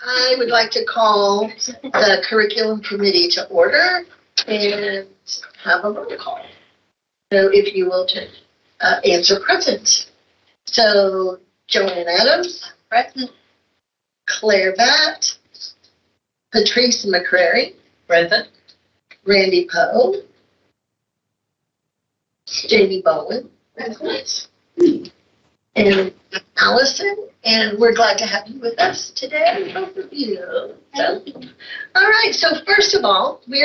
I would like to call the curriculum committee to order and have a roll call. So if you will answer present. So Joanne Adams, present. Claire Batt, Patrice McCrary, present. Randy Poe, Jamie Bowen, present. And Allison, and we're glad to have you with us today, both of you. So, all right, so first of all, we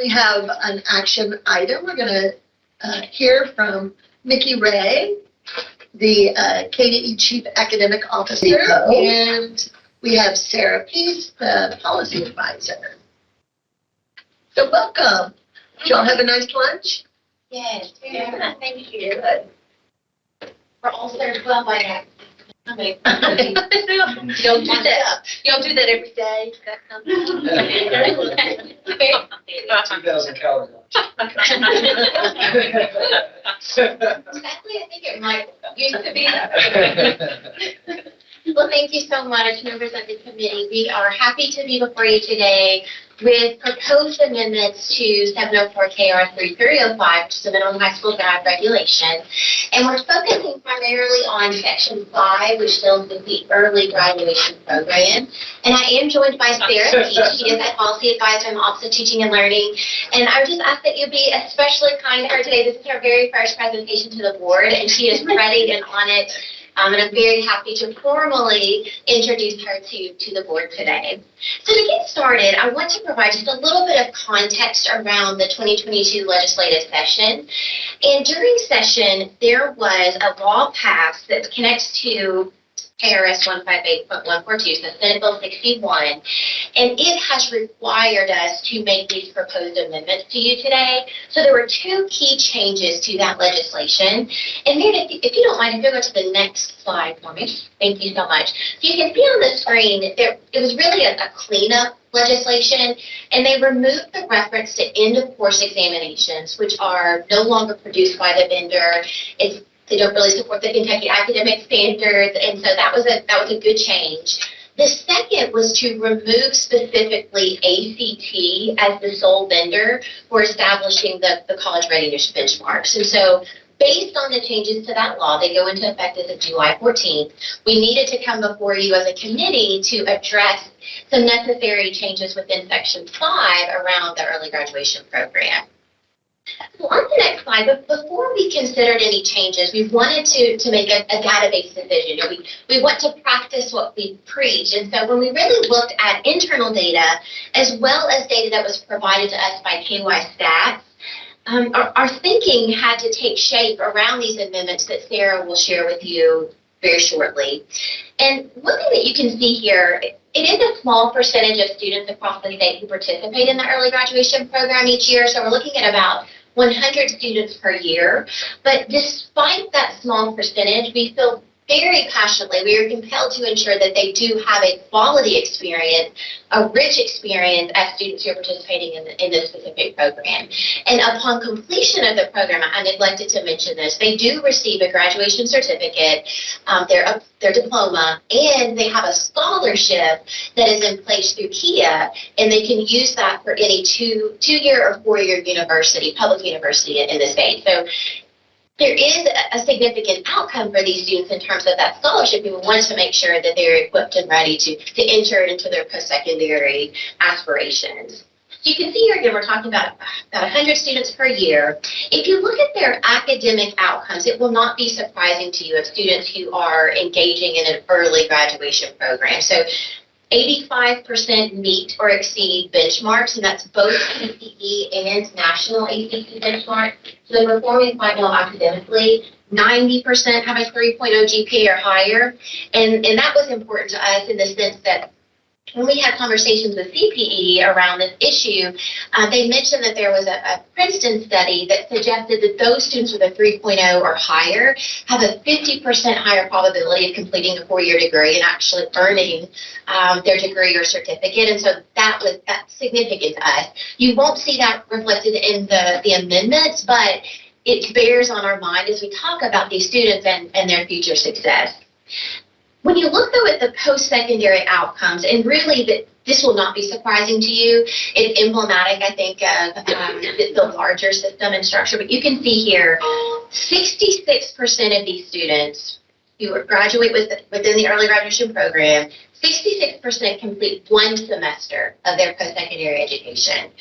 have an action item. We're going to hear from Mickey Ray, the KBE Chief Academic Officer, and we have Sarah Peace, the Policy Advisor. So welcome. Did y'all have a nice lunch? Yes, thank you. We're all served well by now. I mean, you don't do that. You don't do that every day. That's something. 2,000 calories. Exactly, I think it might used to be. Well, thank you so much, members of the committee. We are happy to be before you today with proposed amendments to 704 KR 3305, which is the minimum high school grad regulation. And we're focusing primarily on Section 5, which deals with the early graduation program. And I am joined by Sarah Peach. She is a policy advisor in the Office of Teaching and Learning. And I would just ask that you be especially kind to her today. This is her very first presentation to the board, and she is ready and on it. And I'm very happy to formally introduce her to the board today. So to get started, I want to provide just a little bit of context around the 2022 legislative session. And during session, there was a law passed that connects to KRS 158.142, so Senate Bill 61, and it has required us to make these proposed amendments to you today. So there were two key changes to that legislation. And then if you don't mind, if you go to the next slide for me. Thank you so much. So you can see on the screen, it was really a cleanup legislation, and they removed the reference to end-of-course examinations, which are no longer produced by the vendor. They don't really support the Kentucky academic standards, and so that was a good change. The second was to remove specifically ACT as the sole vendor for establishing the college readiness benchmarks. And so based on the changes to that law, they go into effect as of July 14th. We needed to come before you as a committee to address some necessary changes within Section 5 around the early graduation program. So on the next slide, but before we considered any changes, we wanted to make a database decision. We want to practice what we preach. And so when we really looked at internal data, as well as data that was provided to us by KY Stats, our thinking had to take shape around these amendments that Sarah will share with you very shortly. And one thing that you can see here, it is a small percentage of students across the state who participate in the early graduation program each year. So we're looking at about 100 students per year. But despite that small percentage, we feel very passionately, we are compelled to ensure that they do have a quality experience, a rich experience as students who are participating in this specific program. And upon completion of the program, I neglected to mention this, they do receive a graduation certificate, their diploma, and they have a scholarship that is in place through KIA, and they can use that for any two-year or four-year university, public university in the state. So there is a significant outcome for these students in terms of that scholarship. We want to make sure that they're equipped and ready to enter into their post-secondary aspirations. So you can see here again, we're talking about 100 students per year. If you look at their academic outcomes, it will not be surprising to you of students who are engaging in an early graduation program. So 85% meet or exceed benchmarks, and that's both KBE and national ACT benchmark. So they're performing quite well academically. 90% have a 3.0 GPA or higher, and that was important to us in the sense that when we had conversations with CPE around this issue, they mentioned that there was a Princeton study that suggested that those students with a 3.0 or higher have a 50% higher probability of completing a four-year degree and actually earning their degree or certificate. And so that's significant to us. You won't see that reflected in the amendments, but it bears on our mind as we talk about these students and their future success. When you look, though, at the post-secondary outcomes, and really this will not be surprising to you, it's emblematic, I think, of the larger system and structure, but you can see here, 66% of these students who graduate within the early graduation program, 66% complete one semester of their post-secondary education,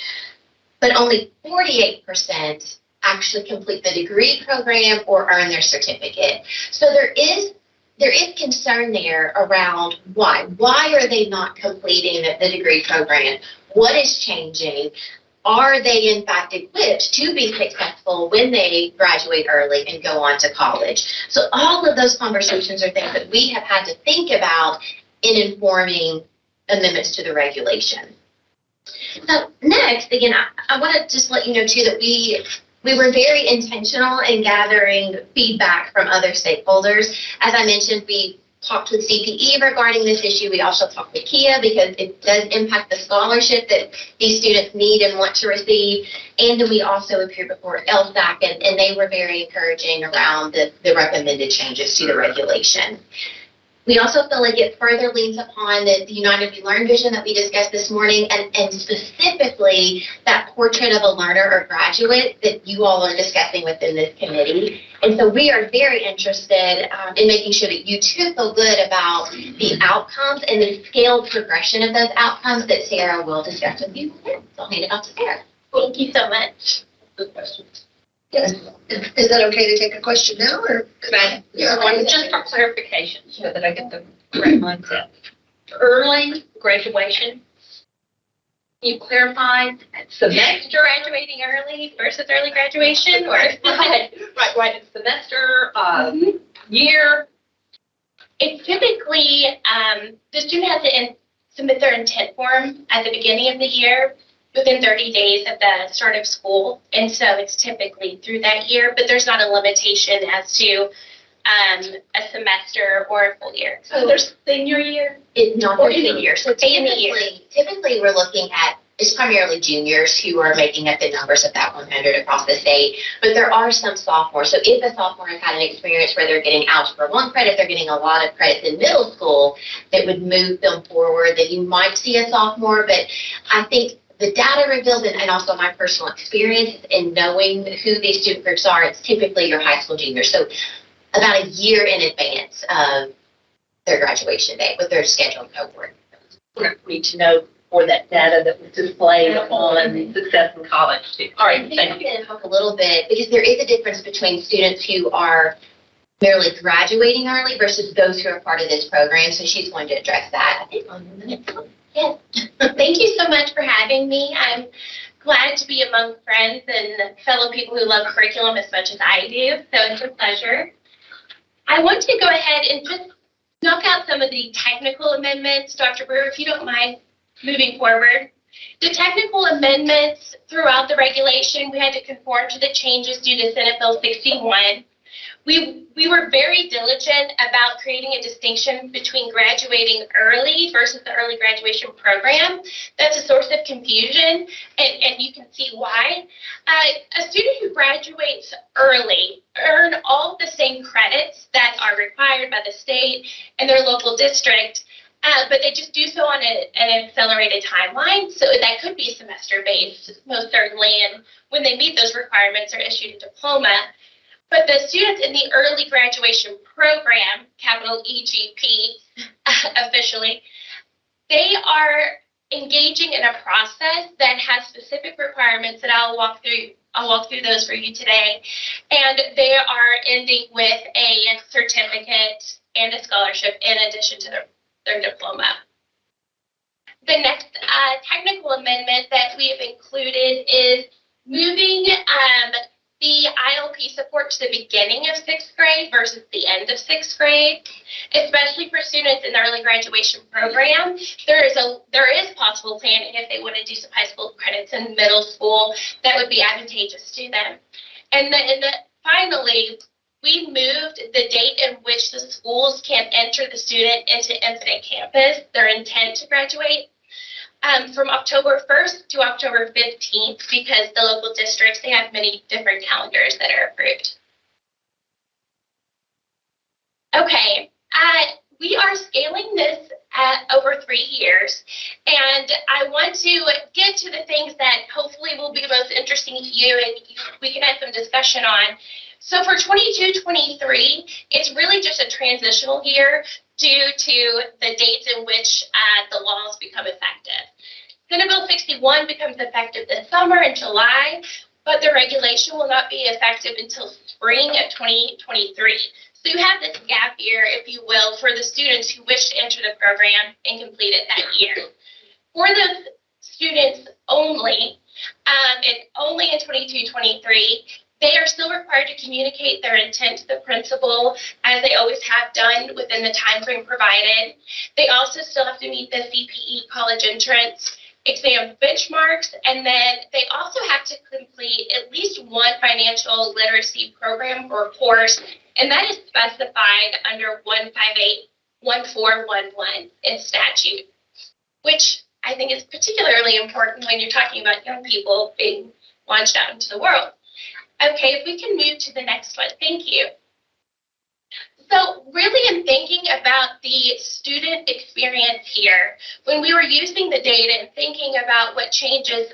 but only 48% actually complete the degree program or earn their certificate. So there is concern there around why. Why are they not completing the degree program? What is changing? Are they, in fact, equipped to be successful when they graduate early and go on to college? So all of those conversations are things that we have had to think about in informing amendments to the regulation. So next, again, I want to just let you know, too, that we were very intentional in gathering feedback from other stakeholders. As I mentioned, we talked with CPE regarding this issue. We also talked with KIA because it does impact the scholarship that these students need and want to receive. And then we also appeared before LSAC, and they were very encouraging around the recommended changes to the regulation. We also feel like it further leans upon the United We Learn vision that we discussed this morning, and specifically that portrait of a learner or graduate that you all are discussing within this committee. And so we are very interested in making sure that you too feel good about the outcomes and the scaled progression of those outcomes that Sarah will discuss with you. So I'll hand it off to Sarah. Thank you so much. Good questions. Yes. Is that okay to take a question now, or could I? Yeah, just for clarification, so that I get the correct mindset. Early graduation, you clarified semester graduating early versus early graduation, or right, semester, year. It's typically, the student has to submit their intent form at the beginning of the year, within 30 days of the start of school, and so it's typically through that year, but there's not a limitation as to a semester or a full year. So there's senior year? Not their senior year. So typically we're looking at, it's primarily juniors who are making up the numbers of that 100 across the state, but there are some sophomores. So if a sophomore has had an experience where they're getting Algebra 1 credit, they're getting a lot of credits in middle school that would move them forward, then you might see a sophomore, but I think the data reveals, and also my personal experience in knowing who these student groups are, it's typically your high school juniors. So about a year in advance of their graduation date with their scheduled cohort. Need to know for that data that was displayed on success in college. All right, thank you. I'm going to talk a little bit, because there is a difference between students who are merely graduating early versus those who are part of this program. So she's going to address that, I think, on the next one. Yes. Thank you so much for having me. I'm glad to be among friends and fellow people who love curriculum as much as I do, so it's a pleasure. I want to go ahead and just knock out some of the technical amendments. Dr. Brewer, if you don't mind moving forward. The technical amendments throughout the regulation, we had to conform to the changes due to Senate Bill 61. We were very diligent about creating a distinction between graduating early versus the early graduation program. That's a source of confusion, and you can see why. A student who graduates early earn all the same credits that are required by the state and their local district, but they just do so on an accelerated timeline. So that could be semester-based, most certainly, and when they meet those requirements, are issued a diploma. But the students in the early graduation program, capital EGP officially, they are engaging in a process that has specific requirements that I'll walk through those for you today. And they are ending with a certificate and a scholarship in addition to their diploma. The next technical amendment that we have included is moving the ILP support to the beginning of 6th grade versus the end of 6th grade, especially for students in the early graduation program. There is possible planning if they want to do some high school credits in middle school that would be advantageous to them. And then finally, we moved the date in which the schools can enter the student into Infinite Campus, their intent to graduate, from October 1st to October 15th, because the local districts, they have many different calendars that are approved. Okay, we are scaling this over 3 years, and I want to get to the things that hopefully will be most interesting to you and we can have some discussion on. So for 22-23, it's really just a transitional year due to the dates in which the laws become effective. Senate Bill 61 becomes effective this summer in July, but the regulation will not be effective until spring of 2023. So you have this gap year, if you will, for the students who wish to enter the program and complete it that year. For the students only, and only in 22-23, they are still required to communicate their intent to the principal, as they always have done within the time frame provided. They also still have to meet the CPE college entrance exam benchmarks, and then they also have to complete at least one financial literacy program or course, and that is specified under 158-1411 in statute, which I think is particularly important when you're talking about young people being launched out into the world. Okay, if we can move to the next one. Thank you. So really in thinking about the student experience here, when we were using the data and thinking about what changes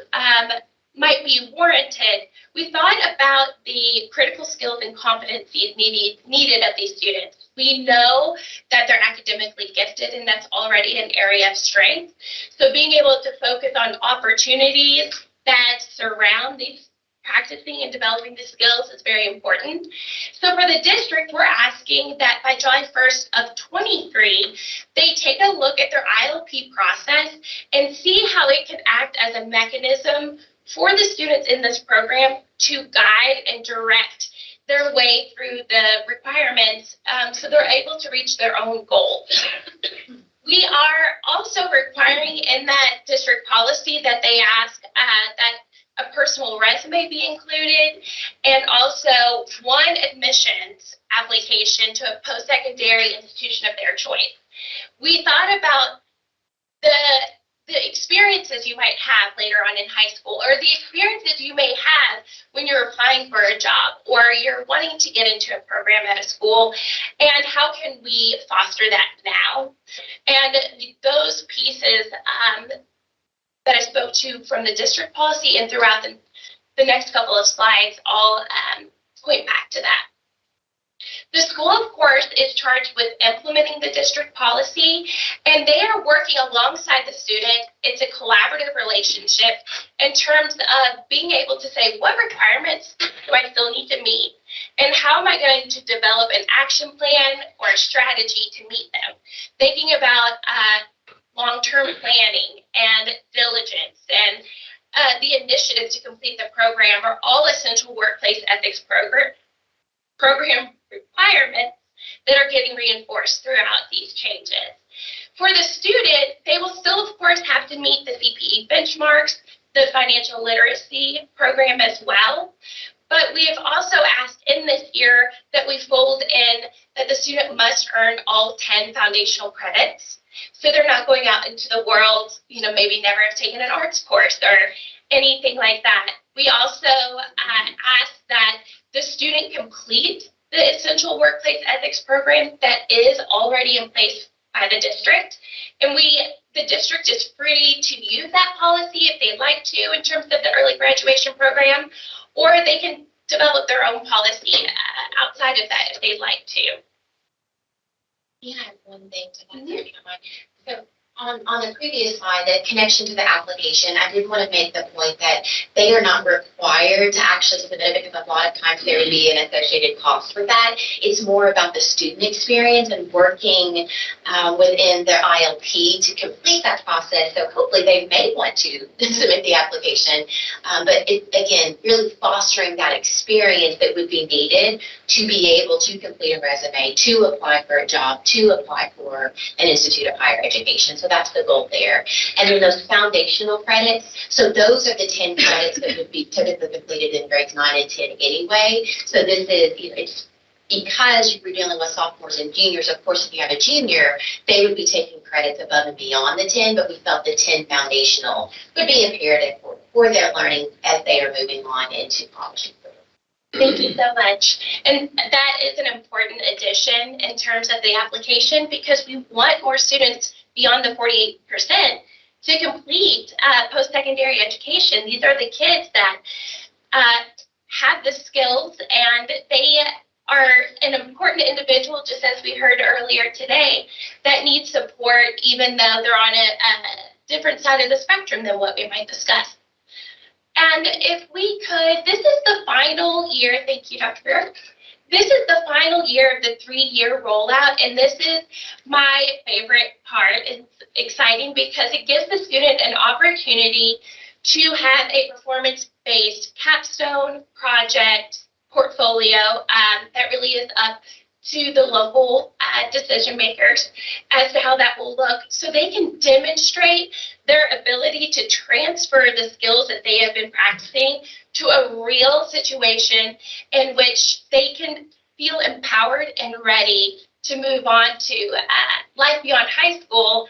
might be warranted, we thought about the critical skills and competencies needed of these students. We know that they're academically gifted, and that's already an area of strength. So being able to focus on opportunities that surround these practicing and developing the skills is very important. So for the district, we're asking that by July 1st of 23, they take a look at their ILP process and see how it can act as a mechanism for the students in this program to guide and direct their way through the requirements so they're able to reach their own goals. We are also requiring in that district policy that they ask that a personal resume be included, and also one admissions application to a post-secondary institution of their choice. We thought about the experiences you might have later on in high school, or the experiences you may have when you're applying for a job, or you're wanting to get into a program at a school, and how can we foster that now? And those pieces that I spoke to from the district policy and throughout the next couple of slides all point back to that. The school, of course, is charged with implementing the district policy, and they are working alongside the student. It's a collaborative relationship in terms of being able to say, what requirements do I still need to meet, and how am I going to develop an action plan or a strategy to meet them? Thinking about long-term planning and diligence and the initiative to complete the program are all essential workplace ethics program requirements that are getting reinforced throughout these changes. For the student, they will still, of course, have to meet the CPE benchmarks, the financial literacy program as well. But we have also asked in this year that we fold in that the student must earn all 10 foundational credits. So they're not going out into the world, maybe never have taken an arts course or anything like that. We also ask that the student complete the essential workplace ethics program that is already in place by the district. And the district is free to use that policy if they'd like to in terms of the early graduation program, or they can develop their own policy outside of that if they'd like to. Yeah, I have one thing to add there, if you don't mind. So on the previous slide, the connection to the application, I did want to make the point that they are not required to actually submit it, because a lot of times there would be an associated cost with that. It's more about the student experience and working within their ILP to complete that process. So hopefully they may want to submit the application, but again, really fostering that experience that would be needed to be able to complete a resume, to apply for a job, to apply for an institute of higher education. So that's the goal there. And then those foundational credits, so those are the 10 credits that would be typically completed in grades 9 and 10 anyway. So this is, it's because we're dealing with sophomores and juniors. Of course, if you have a junior, they would be taking credits above and beyond the 10, but we felt the 10 foundational would be imperative for their learning as they are moving on into college. Thank you so much. And that is an important addition in terms of the application because we want more students beyond the 48% to complete post-secondary education. These are the kids that have the skills and they are an important individual, just as we heard earlier today, that needs support even though they're on a different side of the spectrum than what we might discuss. And if we could, this is the final year, thank you, Dr. Beer. This is the final year of the 3-year rollout, and this is my favorite part. It's exciting because it gives the student an opportunity to have a performance-based capstone project portfolio that really is up to the local decision makers as to how that will look, so they can demonstrate their ability to transfer the skills that they have been practicing to a real situation in which they can feel empowered and ready to move on to life beyond high school,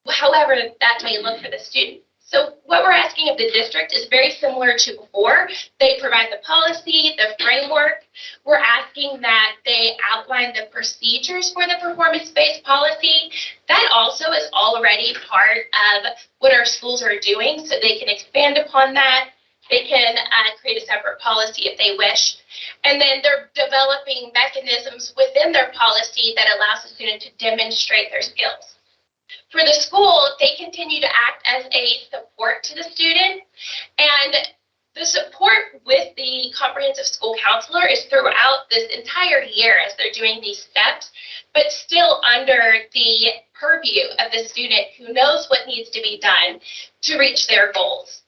however that may look for the student. So what we're asking of the district is very similar to before. They provide the policy, the framework. We're asking that they outline the procedures for the performance-based policy. That also is already part of what our schools are doing, so they can expand upon that. They can create a separate policy if they wish. And then they're developing mechanisms within their policy that allows the student to demonstrate their skills. For the school, they continue to act as a support to the student, and the support with the comprehensive school counselor is throughout this entire year as they're doing these steps, but still under the purview of the student who knows what needs to be done to reach their goals.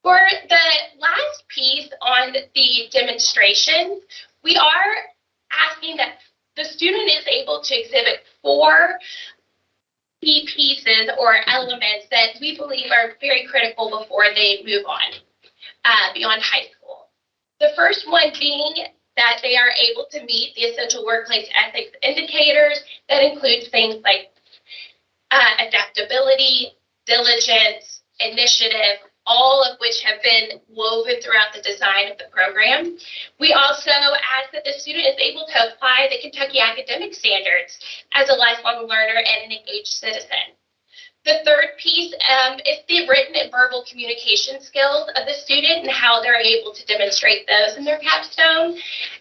For the last piece on the demonstration, we are asking that the student is able to exhibit 4 key pieces or elements that we believe are very critical before they move on beyond high school. The first one being that they are able to meet the essential workplace ethics indicators that include things like adaptability, diligence, initiative, all of which have been woven throughout the design of the program. We also ask that the student is able to apply the Kentucky academic standards as a lifelong learner and an engaged citizen. The third piece is the written and verbal communication skills of the student and how they're able to demonstrate those in their capstone.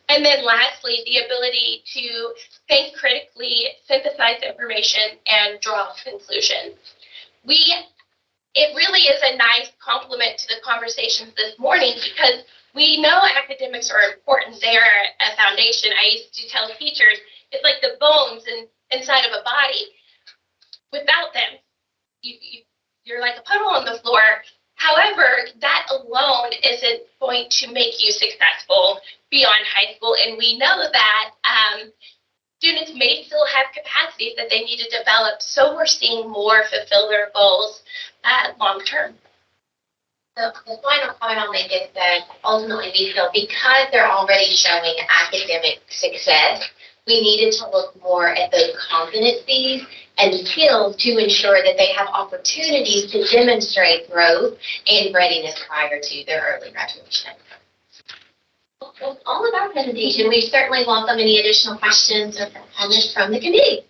And then lastly, the ability to think critically, synthesize information, and draw conclusions. It really is a nice complement to the conversations this morning because we know academics are important. They are a foundation. I used to tell teachers, it's like the bones inside of a body. Without them, you're like a puddle on the floor. However, that alone isn't going to make you successful beyond high school. And we know that students may still have capacities that they need to develop. So we're seeing more fulfill their goals long term. So the final point I'll make is that ultimately we feel because they're already showing academic success, we needed to look more at those competencies and skills to ensure that they have opportunities to demonstrate growth and readiness prior to their early graduation. With all of our presentation, we certainly welcome any additional questions or comments from the committee.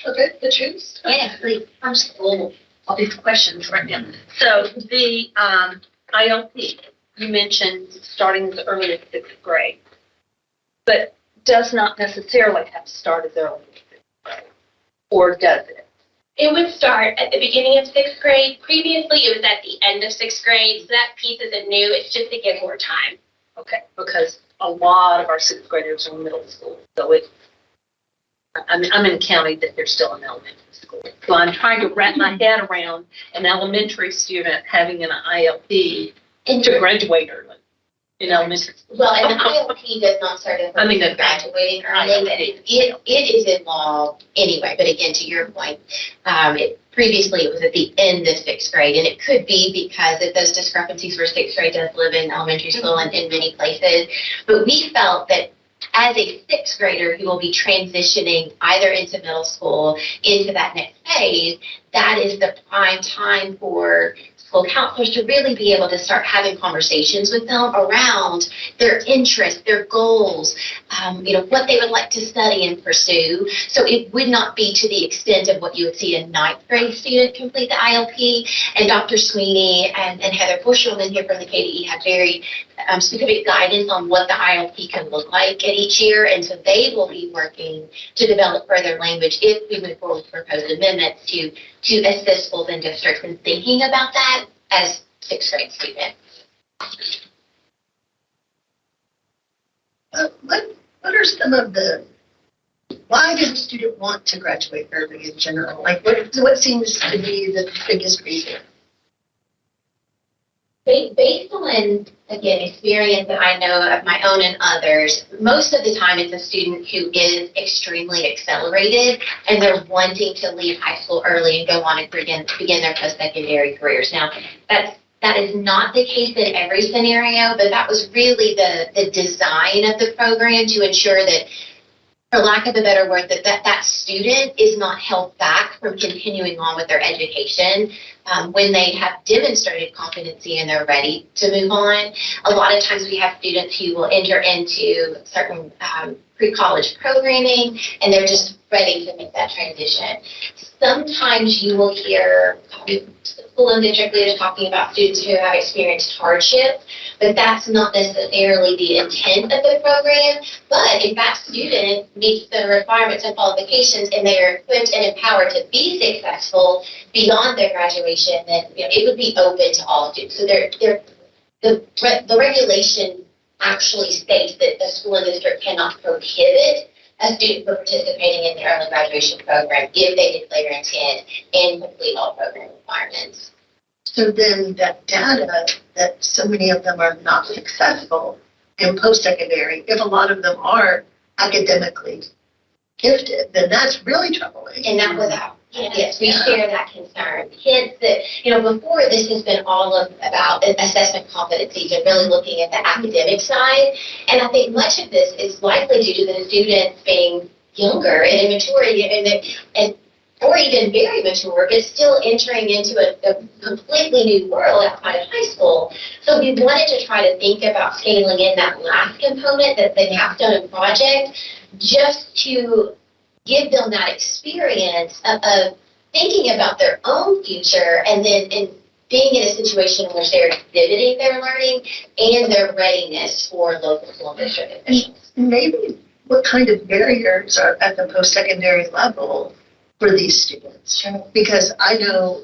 Okay, the truth? Yes, please. I'm just full of all these questions right now. So the ILP, you mentioned starting as early as 6th grade, but does not necessarily have to start as early as 6th grade, or does it? It would start at the beginning of 6th grade. Previously, it was at the end of 6th grade, so that piece isn't new. It's just to give more time. Okay, because a lot of our 6th graders are in middle school, so I'm in a county that they're still in elementary school. So I'm trying to wrap my head around an elementary student having an ILP to graduate early in elementary school. Well, and the ILP does not start until they're graduating early, but it is involved anyway. But again, to your point, previously it was at the end of 6th grade, and it could be because of those discrepancies where 6th grade does live in elementary school and in many places. But we felt that as a sixth grader who will be transitioning either into middle school, into that next phase, that is the prime time for school counselors to really be able to start having conversations with them around their interests, their goals, what they would like to study and pursue. So it would not be to the extent of what you would see a ninth grade student complete the ILP. And Dr. Sweeney and Heather Bushelman here from the KBE have very specific guidance on what the ILP can look like at each year. And so they will be working to develop further language if we move forward with proposed amendments to assist schools and districts in thinking about that as sixth grade students. What are some of why does a student want to graduate early in general? Like what seems to be the biggest reason? Based on, again, experience that I know of my own and others, most of the time it's a student who is extremely accelerated and they're wanting to leave high school early and go on and begin their post-secondary careers. Now, that is not the case in every scenario, but that was really the design of the program to ensure that, for lack of a better word, that student is not held back from continuing on with their education when they have demonstrated competency and they're ready to move on. A lot of times we have students who will enter into certain pre-college programming and they're just ready to make that transition. Sometimes you will hear school and district leaders talking about students who have experienced hardship, but that's not necessarily the intent of the program. But if that student meets the requirements and qualifications and they are equipped and empowered to be successful beyond their graduation, then it would be open to all students. So the regulation actually states that the school and district cannot prohibit a student from participating in the early graduation program if they declare intent and complete all program requirements. So then that data that so many of them are not successful in post-secondary, if a lot of them are academically gifted, then that's really troubling. And not without. Yes, we share that concern. Hence that, before this has been all about assessment competencies and really looking at the academic side. And I think much of this is likely due to the students being younger and immature and or even very mature, but still entering into a completely new world outside of high school. So we wanted to try to think about scaling in that last component, that the capstone project, just to give them that experience of thinking about their own future and then being in a situation where they're exhibiting their learning and their readiness for local school district officials. Maybe what kind of barriers are at the post-secondary level for these students? Sure. Because I know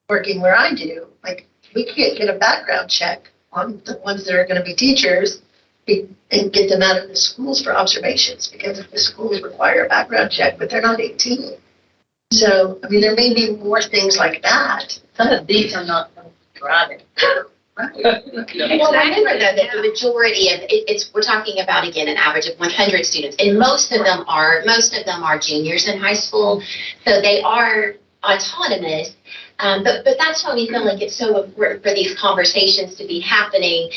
working where I do, like we can't get a background check on the ones that are going to be teachers and get them out of the schools for observations because the schools require a background check, but they're not 18. So, there may be more things like that. Some of these are not driving. Right. Well, remember though that the majority of we're talking about, again, an average of 100 students, and most of them are juniors in high school, so they are autonomous. But that's why we feel like it's so important for these conversations to be happening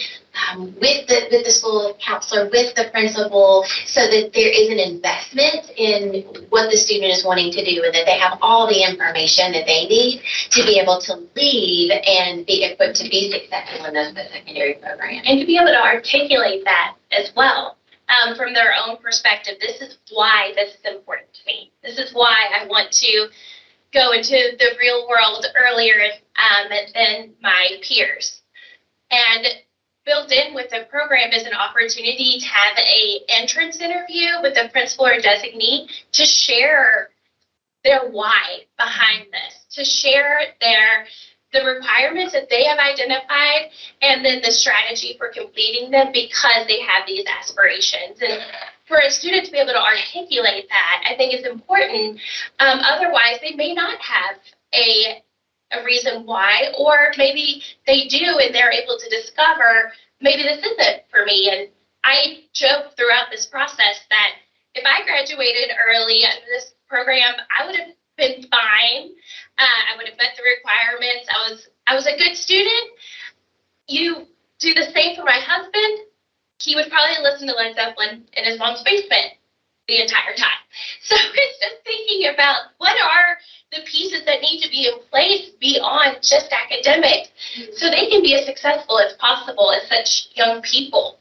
with the school counselor, with the principal, so that there is an investment in what the student is wanting to do and that they have all the information that they need to be able to leave and be equipped to be successful in those secondary programs. And to be able to articulate that as well from their own perspective. This is why this is important to me. This is why I want to go into the real world earlier than my peers. And built in with the program is an opportunity to have a entrance interview with the principal or designee to share their why behind this, to share the requirements that they have identified and then the strategy for completing them because they have these aspirations. And for a student to be able to articulate that, I think is important. Otherwise, they may not have a reason why, or maybe they do and they're able to discover maybe this isn't for me. And I joke throughout this process that if I graduated early in this program, I would have been fine. I would have met the requirements. I was a good student. You do the same for my husband. he would probably listen to Led Zeppelin in his mom's basement the entire time. So it's just thinking about what are the pieces that need to be in place beyond just academics so they can be as successful as possible as such young people.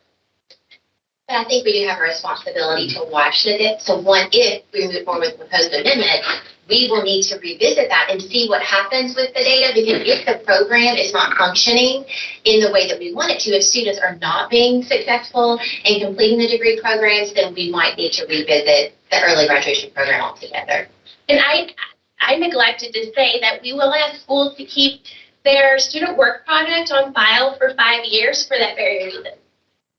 But I think we do have a responsibility to watch it. So one, if we move forward with the proposed amendment, we will need to revisit that and see what happens with the data, because if the program is not functioning in the way that we want it to, if students are not being successful in completing the degree programs, then we might need to revisit the early graduation program altogether. And I neglected to say that we will ask schools to keep their student work product on file for 5 years for that very reason.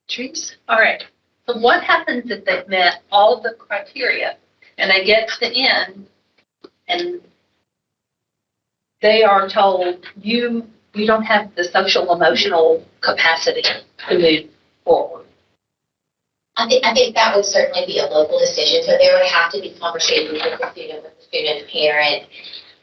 Trees. All right. So what happens if they've met all the criteria and they get to the end and they are told you don't have the social emotional capacity to move forward? I think that would certainly be a local decision. So there would have to be conversations with the student parent.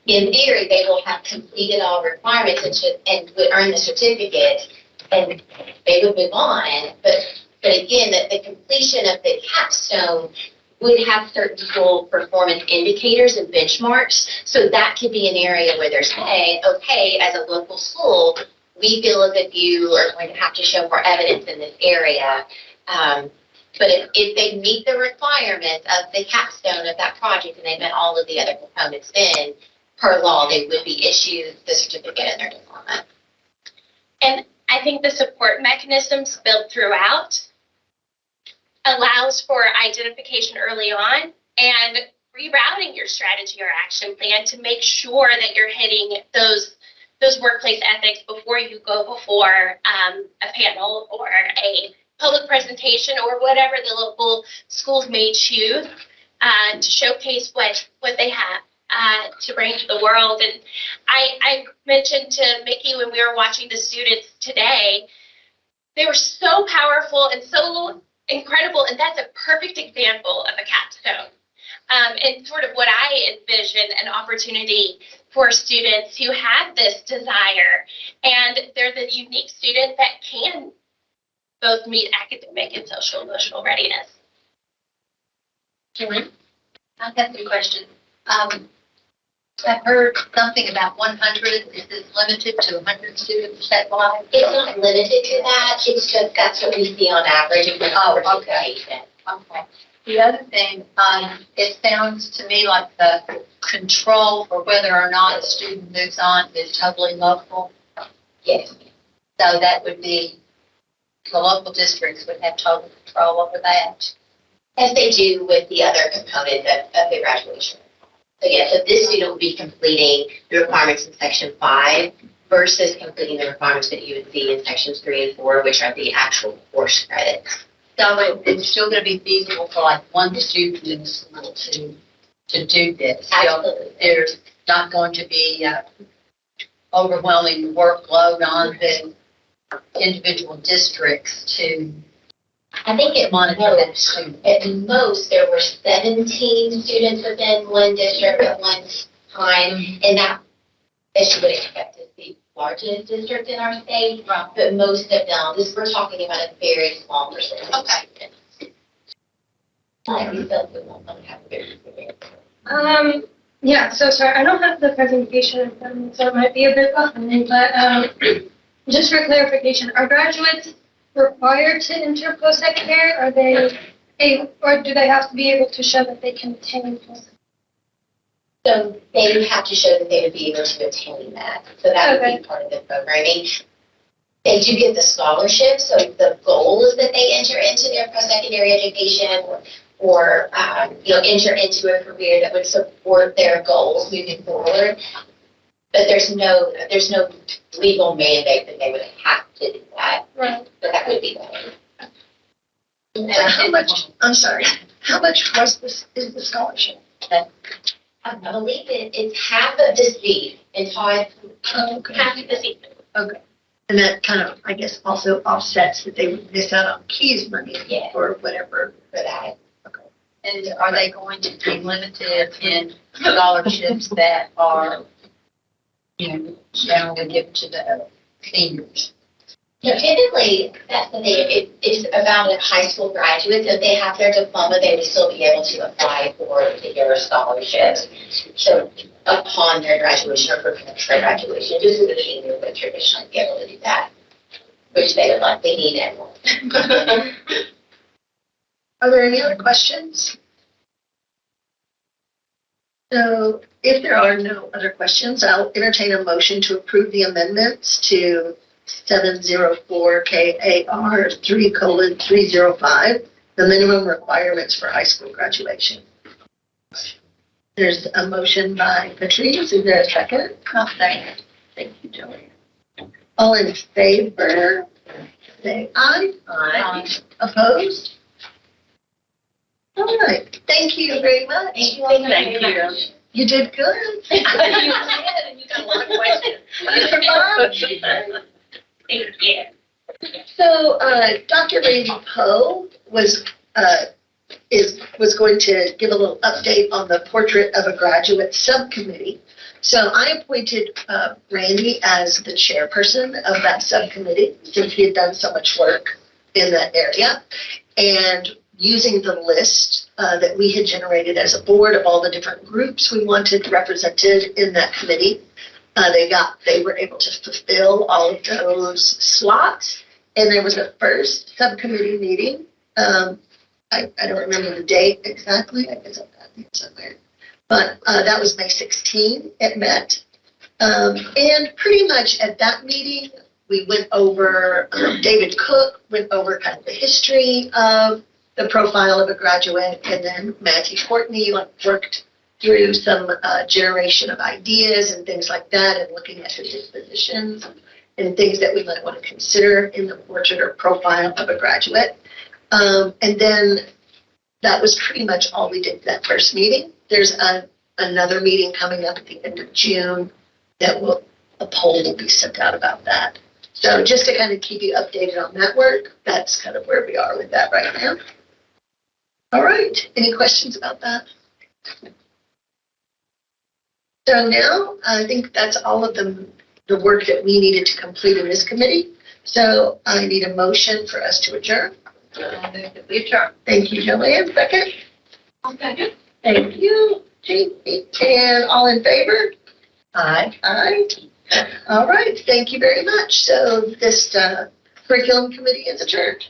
In theory, they will have completed all requirements and would earn the certificate, and they would move on. But again, the completion of the capstone would have certain school performance indicators and benchmarks. So that could be an area where they're saying, okay, as a local school, we feel as if you are going to have to show more evidence in this area. But if they meet the requirements of the capstone of that project and they met all of the other components, then per law, they would be issued the certificate in their diploma. And I think the support mechanisms built throughout allows for identification early on and rerouting your strategy or action plan to make sure that you're hitting those workplace ethics before you go before a panel or a public presentation or whatever the local schools may choose to showcase what they have to bring to the world. And I mentioned to Mickey when we were watching the students today, they were so powerful and so incredible, and that's a perfect example of a capstone. And sort of what I envision an opportunity for students who have this desire, and they're the unique student that can both meet academic and social emotional readiness. I've got some questions. I've heard something about 100. Is this limited to 100 students statewide? It's not limited to that. It's just that's what we see on average. Oh, okay. Okay. The other thing, it sounds to me like the control for whether or not a student moves on is totally local. Yes. So that would be, the local districts would have total control over that. As they do with the other components of the graduation. So yes, so this student will be completing the requirements in section 5 versus completing the requirements that you would see in sections 3 and 4, which are the actual course credits. So it's still going to be feasible for like one student in the school to do this. Absolutely. So there's not going to be overwhelming workload on the individual districts to I think at most there were 17 students within one district at one time, and that, as you would expect, is the largest district in our state. Right. But most of them, we're talking about a very small percentage of students. We felt we won't have a very good. Yeah, so sorry, I don't have the presentation in front of me, so it might be a bit behind, but just for clarification, are graduates required to enter post-secondary? Or do they have to be able to show that they can attain post-secondary? So they would have to show that they would be able to attain that. So that would be part of the programming. They do get the scholarship, so the goal is that they enter into their post-secondary education or enter into a career that would support their goals moving forward. But there's no legal mandate that they would have to do that. Right. But that would be that. how much, I'm sorry, how much is the scholarship? I believe it's half of the seat. It's half Okay. the seat. Okay. And that kind of, I guess, also offsets that they would miss out on keys money Yeah. or whatever. For that. And are they going to be limited in scholarships that are, generally given to the seniors? Typically, that's the thing, it's about a high school graduate, so if they have their diploma, they would still be able to apply for the year scholarship. So upon their graduation or preparing for graduation, just as a senior would traditionally be able to do that, which they would like, they need it. Are there any other questions? So if there are no other questions, I'll entertain a motion to approve the amendments to 704 KAR 3:305, the minimum requirements for high school graduation. There's a motion by Patrice. Is there a second? I'll second. Thank you, Joey. All in favor, say aye. Aye. Opposed? All right. Thank you very much. Thank you all very Thank you. much. You did good. You did, and you got a lot of questions. Thank you. So, Dr. Randy Poe was going to give a little update on the Portrait of a Graduate Subcommittee. So I appointed Randy as the chairperson of that subcommittee since he had done so much work in that area. And using the list that we had generated as a board of all the different groups we wanted represented in that committee, they were able to fulfill all of those slots. And there was a first subcommittee meeting. I don't remember the date exactly. I guess I've got it somewhere. But that was May 16. It met. And pretty much at that meeting, we went over, David Cook went over kind of the history of the profile of a graduate, and then Matthew Courtney worked through some generation of ideas and things like that, and looking at the dispositions and things that we might want to consider in the portrait or profile of a graduate. And then that was pretty much all we did that first meeting. There's another meeting coming up at the end of June that a poll will be sent out about that. So just to kind of keep you updated on that work, that's kind of where we are with that right now. All right, any questions about that? So now I think that's all of the work that we needed to complete in this committee. So I need a motion for us to adjourn. We adjourn. Thank you, Joanne. Second? Okay. Thank you, Jamie. And all in favor? Aye. Aye. All right, thank you very much. So this curriculum committee is adjourned.